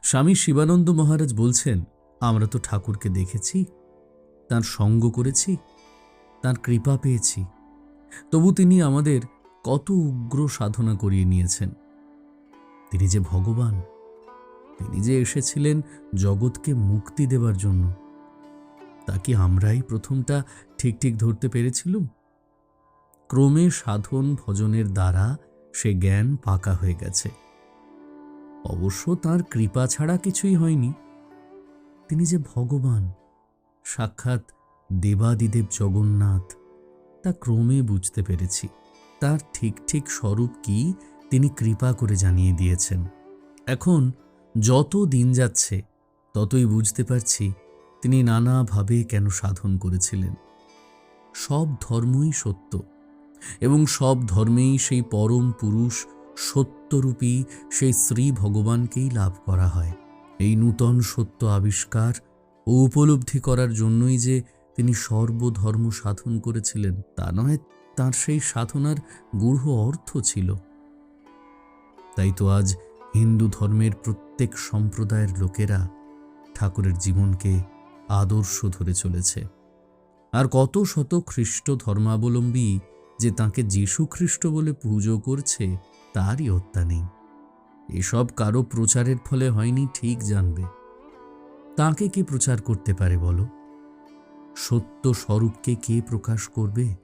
স্বামী শিবানন্দ মহারাজ বলছেন, আমরা তো ঠাকুরকে দেখেছি, তাঁর সঙ্গ করেছি, তাঁর কৃপা পেয়েছি, তবু তিনি আমাদের কত উগ্র সাধনা করিয়ে নিয়েছেন। তিনি যে ভগবান, তিনি যে এসেছিলেন জগৎকে মুক্তি দেবার জন্য, তা কি আমরাই প্রথমটা ঠিক ঠিক ধরতে পেরেছিলুম? ক্রমে সাধন ভজনের দ্বারা সে জ্ঞান পাকা হয়ে গেছে। অবশ্য তাঁর কৃপা ছাড়া কিছুই হয়নি। তিনি যে ভগবান, সাক্ষাৎ দেবাদিদেব জগন্নাথ, তা ক্রমে বুঝতে পেরেছি। তার ঠিক ঠিক স্বরূপ কি তিনি কৃপা করে জানিয়ে দিয়েছেন। এখন যত দিন যাচ্ছে ততই বুঝতে পারছি তিনি নানাভাবে কেন সাধন করেছিলেন। সব ধর্মই সত্য এবং সব ধর্মেই সেই পরম পুরুষ সত্যরূপী সেই শ্রী ভগবানকেই লাভ করা হয়। এই নূতন সত্য আবিষ্কার ও উপলব্ধি করার জন্যই যে তিনি সর্বধর্ম সাধন করেছিলেন তা নয়, তাঁর সেই সাধনার গূঢ় অর্থ ছিল। তাই তো আজ হিন্দু ধর্মের প্রত্যেক সম্প্রদায়ের লোকেরা ঠাকুরের জীবনকে আদর্শ ধরে চলেছে। আর কত শত খ্রিস্ট ধর্মাবলম্বী যে তাঁকে যীশু খ্রিস্ট বলে পুজো করছে তারই হত্যা নেই। এসব কারো প্রচারের ফলে হয়নি ঠিক জানবে। তাঁকে কে প্রচার করতে পারে বলো? সত্য স্বরূপকে কে প্রকাশ করবে?